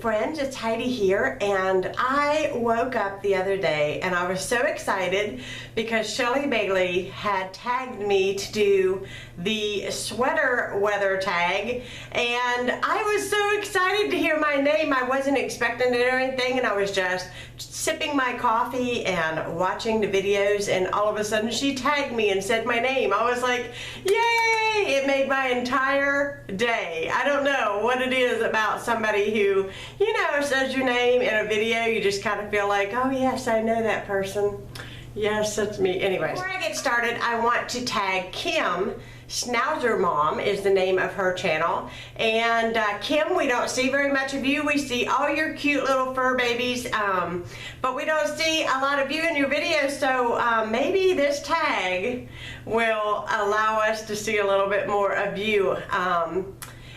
friends, it's Heidi here, and I woke up the other day and I was so excited because Shelly Bailey had tagged me to do the sweater weather tag, and I was so excited to hear my name. I wasn't expecting it or anything, and I was just sipping my coffee and watching the videos, and all of a sudden she tagged me and said my name. I was like, yay! It made my entire day. I don't know what it is about somebody who, you know, says your name in a video. You just kind of feel like, oh yes, I know that person. Yes, that's me. Anyways, before I get started, I want to tag Kim. Schnauzer Mom is the name of her channel, and Kim, we don't see very much of you. We see all your cute little fur babies, but we don't see a lot of you in your videos, so maybe this tag will allow us to see a little bit more of you.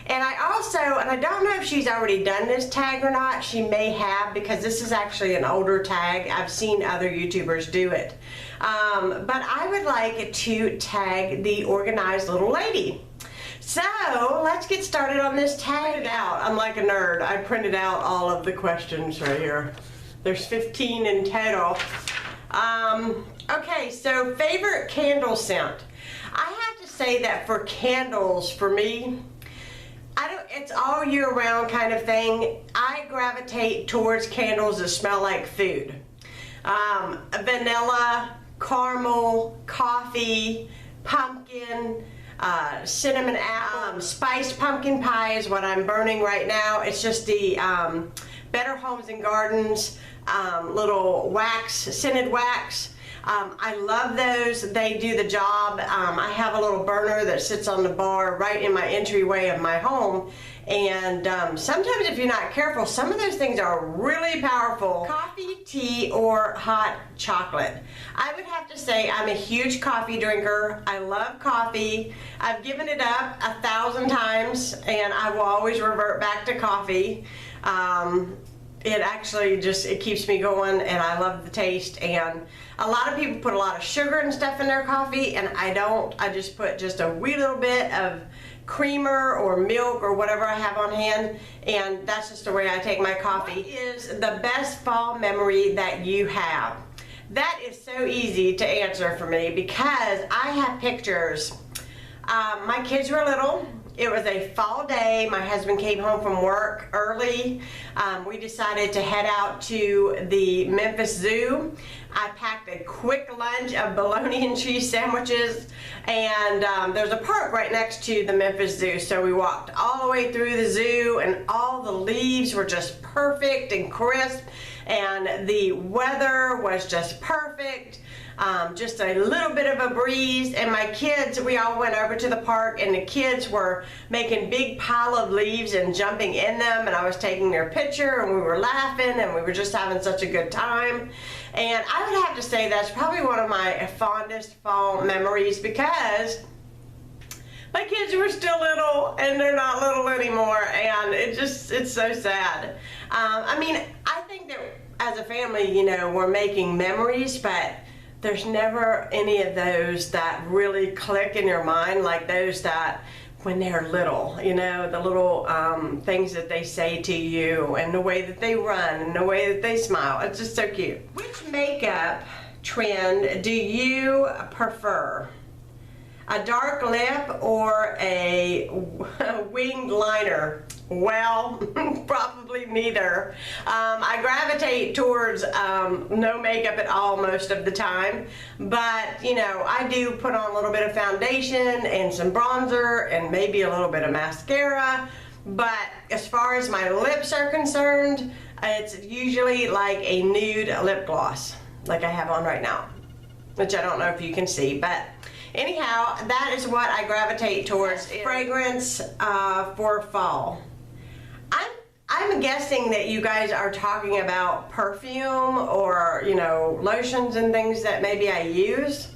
And I don't know if she's already done this tag or not. She may have, because this is actually an older tag. I've seen other YouTubers do it. But I would like to tag the organized little lady. So let's get started on this tag. I'm like a nerd. I printed out all of the questions right here. There's 15 in total. Okay, so favorite candle scent. I have to say that for candles, for me, it's all year round kind of thing. I gravitate towards candles that smell like food. Vanilla, caramel, coffee, pumpkin, cinnamon apple, spiced pumpkin pie is what I'm burning right now. It's just the Better Homes and Gardens little wax, scented wax. I love those. They do the job. I have a little burner that sits on the bar right in my entryway of my home, and sometimes if you're not careful, some of those things are really powerful. Coffee, tea, or hot chocolate. I would have to say I'm a huge coffee drinker. I love coffee. I've given it up 1,000 times, and I will always revert back to coffee. It actually just, it keeps me going, and I love the taste. And a lot of people put a lot of sugar and stuff in their coffee, and I don't. I just put just a wee little bit of creamer or milk or whatever I have on hand, and that's just the way I take my coffee. What is the best fall memory that you have? That is so easy to answer for me because I have pictures. My kids were little. It was a fall day. My husband came home from work early. We decided to head out to the Memphis Zoo. I packed a quick lunch of bologna and cheese sandwiches, and there's a park right next to the Memphis Zoo, so we walked all the way through the zoo, and all the leaves were just perfect and crisp, and the weather was just perfect. Just a little bit of a breeze, and my kids, we all went over to the park, and the kids were making big pile of leaves and jumping in them, and I was taking their picture, and we were laughing, and we were just having such a good time. And I would have to say that's probably one of my fondest fall memories because my kids were still little, and they're not little anymore, and it's so sad. I mean, I think that as a family, you know, we're making memories, but there's never any of those that really click in your mind like those that when they're little, you know, the little things that they say to you, and the way that they run, and the way that they smile. It's just so cute. Which makeup trend do you prefer? A dark lip or a winged liner? Well, probably neither. I gravitate towards no makeup at all most of the time, but you know, I do put on a little bit of foundation and some bronzer and maybe a little bit of mascara, but as far as my lips are concerned, it's usually like a nude lip gloss like I have on right now, which I don't know if you can see, but anyhow, that is what I gravitate towards. Fragrance for fall. I'm guessing that you guys are talking about perfume or, you know, lotions and things that maybe I use,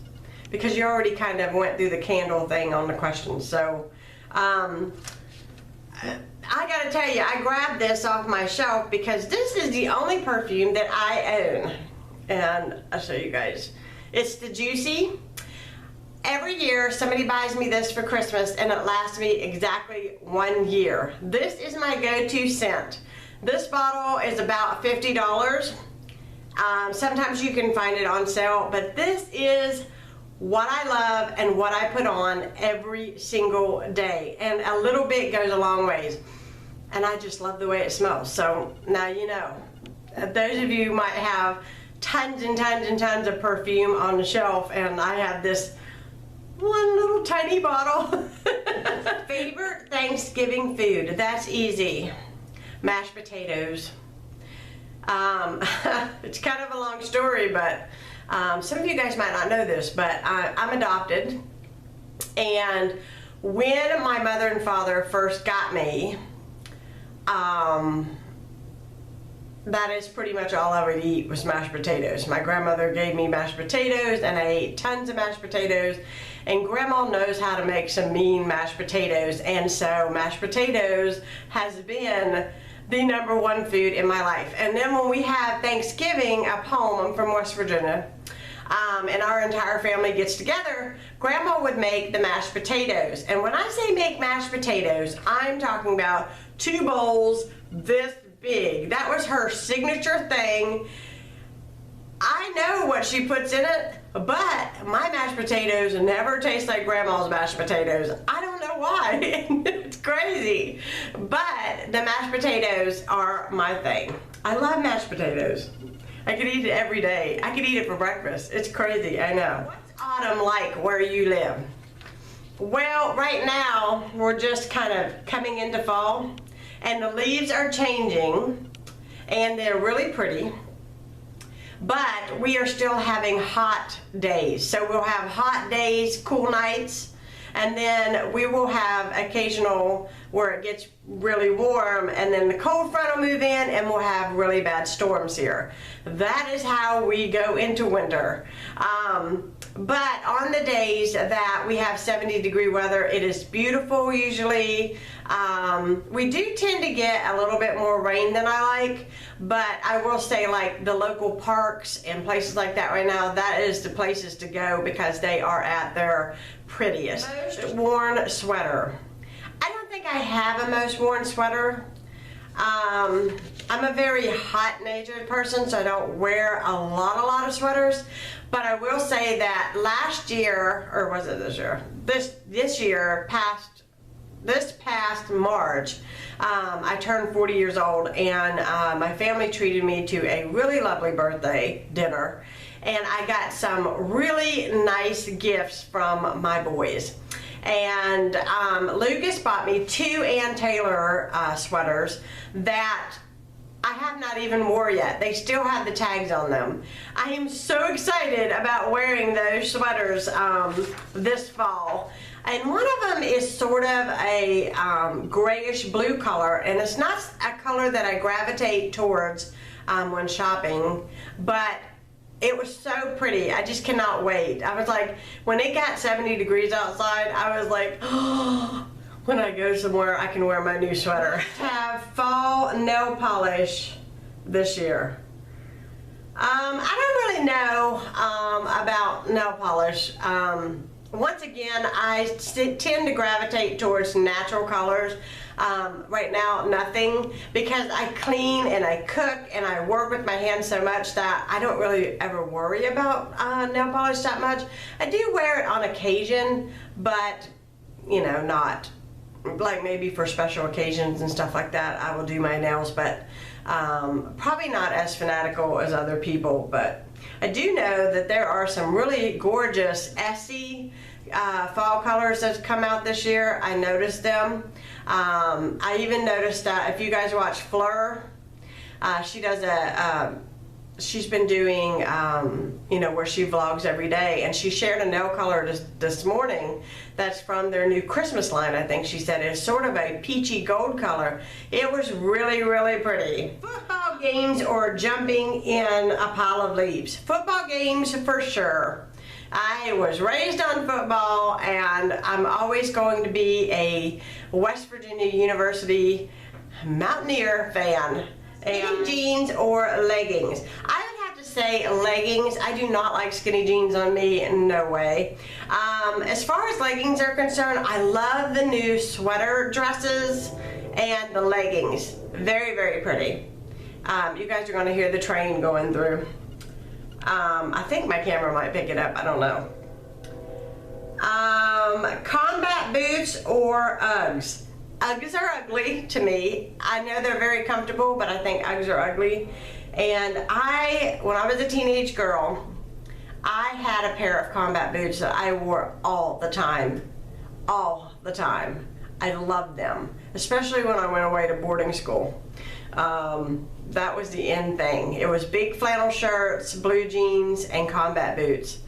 because you already kind of went through the candle thing on the question. So I gotta tell you, I grabbed this off my shelf because this is the only perfume that I own, and I'll show you guys. It's the Juicy. Every year somebody buys me this for Christmas, and it lasts me exactly 1 year. This is my go-to scent. This bottle is about $50. Sometimes you can find it on sale, but this is what I love and what I put on every single day. And a little bit goes a long ways. And I just love the way it smells. So now you know. Those of you might have tons and tons and tons of perfume on the shelf, and I have this one little tiny bottle. Favorite Thanksgiving food? That's easy. Mashed potatoes. It's kind of a long story, but some of you guys might not know this, but I'm adopted. And when my mother and father first got me, that is pretty much all I would eat was mashed potatoes. My grandmother gave me mashed potatoes, and I ate tons of mashed potatoes. And Grandma knows how to make some mean mashed potatoes, and so mashed potatoes has been the #1 food in my life. And then when we have Thanksgiving up home, I'm from West Virginia, and our entire family gets together, Grandma would make the mashed potatoes. And when I say make mashed potatoes, I'm talking about 2 bowls this big. That was her signature thing. I know what she puts in it, but my mashed potatoes never taste like Grandma's mashed potatoes. I don't know why. It's crazy. But the mashed potatoes are my thing. I love mashed potatoes. I could eat it every day. I could eat it for breakfast. It's crazy, I know. What's autumn like where you live? Well, right now, we're just kind of coming into fall, and the leaves are changing, and they're really pretty. But we are still having hot days. So we'll have hot days, cool nights, and then we will have occasional where it gets really warm, and then the cold front will move in, and we'll have really bad storms here. That is how we go into winter. But on the days that we have 70-degree weather, it is beautiful usually. We do tend to get a little bit more rain than I like, but I will say, like, the local parks and places like that right now, that is the places to go because they are at their prettiest. Most worn sweater. I don't think I have a most worn sweater. I'm a very hot-natured person, so I don't wear a lot of sweaters. But I will say that last year, or was it this year? This year, this past March, I turned 40 years old, and my family treated me to a really lovely birthday dinner, and I got some really nice gifts from my boys. And Lucas bought me 2 Ann Taylor sweaters that I have not even wore yet. They still have the tags on them. I am so excited about wearing those sweaters this fall. And one of them is sort of a grayish blue color, and it's not a color that I gravitate towards when shopping, but it was so pretty. I just cannot wait. I was like, when it got 70 degrees outside, I was like, oh, when I go somewhere, I can wear my new sweater. Have fall nail polish this year. I don't really know about nail polish. Once again, I tend to gravitate towards natural colors. Right now, nothing, because I clean and I cook and I work with my hands so much that I don't really ever worry about nail polish that much. I do wear it on occasion, but you know, not like maybe for special occasions and stuff like that. I will do my nails, but probably not as fanatical as other people. But I do know that there are some really gorgeous Essie fall colors that's come out this year. I noticed them. I even noticed that if you guys watch Fleur, she does she's been doing, you know, where she vlogs every day, and she shared a nail color this morning that's from their new Christmas line. I think she said it's sort of a peachy gold color. It was really, really pretty. Football games or jumping in a pile of leaves? Football games for sure. I was raised on football, and I'm always going to be a West Virginia University Mountaineer fan. Skinny jeans or leggings? I would have to say leggings. I do not like skinny jeans on me, no way. As far as leggings are concerned, I love the new sweater dresses and the leggings. Very, very pretty. You guys are going to hear the train going through. I think my camera might pick it up. I don't know. Combat boots or Uggs? Uggs are ugly to me. I know they're very comfortable, but I think Uggs are ugly. And when I was a teenage girl, I had a pair of combat boots that I wore all the time. All the time. I loved them, especially when I went away to boarding school. That was the in thing. It was big flannel shirts, blue jeans, and combat boots.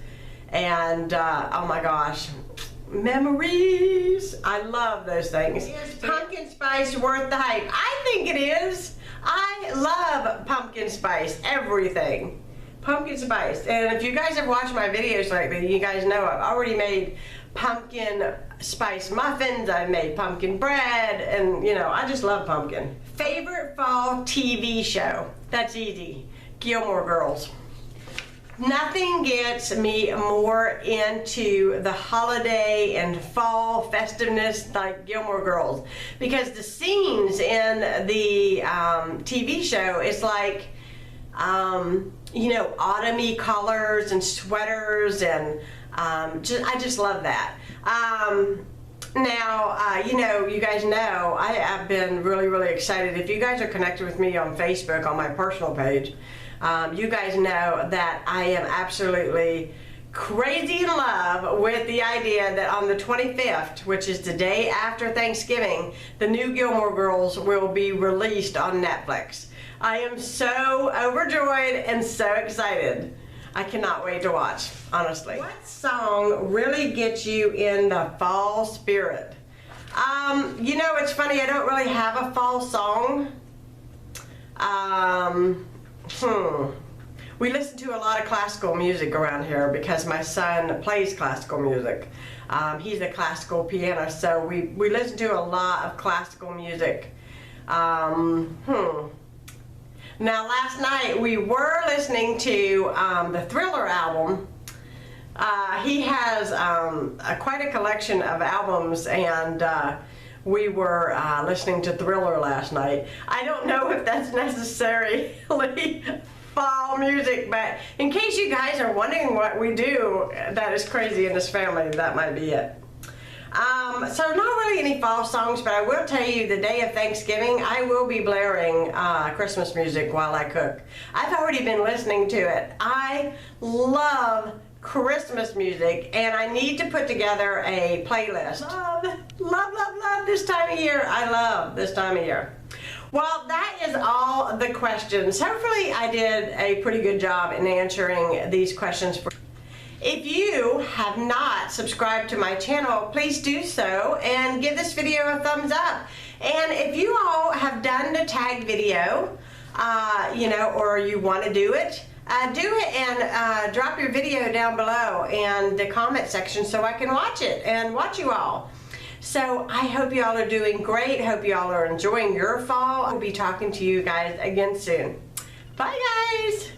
And oh my gosh, memories. I love those things. Is pumpkin spice worth the hype? I think it is. I love pumpkin spice, everything. Pumpkin spice. And if you guys have watched my videos lately, you guys know I've already made pumpkin spice muffins, I've made pumpkin bread, and you know, I just love pumpkin. Favorite fall TV show? That's easy. Gilmore Girls. Nothing gets me more into the holiday and fall festiveness like Gilmore Girls, because the scenes in the TV show is like, you know, autumny colors and sweaters, and I just love that. Now, you know, you guys know I have been really, really excited. If you guys are connected with me on Facebook on my personal page, you guys know that I am absolutely crazy in love with the idea that on the 25th, which is the day after Thanksgiving, the new Gilmore Girls will be released on Netflix. I am so overjoyed and so excited. I cannot wait to watch, honestly. What song really gets you in the fall spirit? You know, it's funny, I don't really have a fall song. We listen to a lot of classical music around here because my son plays classical music. He's a classical pianist, so we listen to a lot of classical music. Now, last night we were listening to the Thriller album. He has quite a collection of albums, and we were listening to Thriller last night. I don't know if that's necessarily fall music, but in case you guys are wondering what we do that is crazy in this family, that might be it. So not really any fall songs, but I will tell you the day of Thanksgiving I will be blaring Christmas music while I cook. I've already been listening to it. I love Christmas music, and I need to put together a playlist. Love this time of year. I love this time of year. Well, that is all the questions. Hopefully I did a pretty good job in answering these questions for you. If you have not subscribed to my channel, please do so and give this video a thumbs up. And if you all have done the tag video, you know, or you want to do it and drop your video down below in the comment section so I can watch it and watch you all. So I hope you all are doing great. Hope you all are enjoying your fall. I'll be talking to you guys again soon. Bye, guys.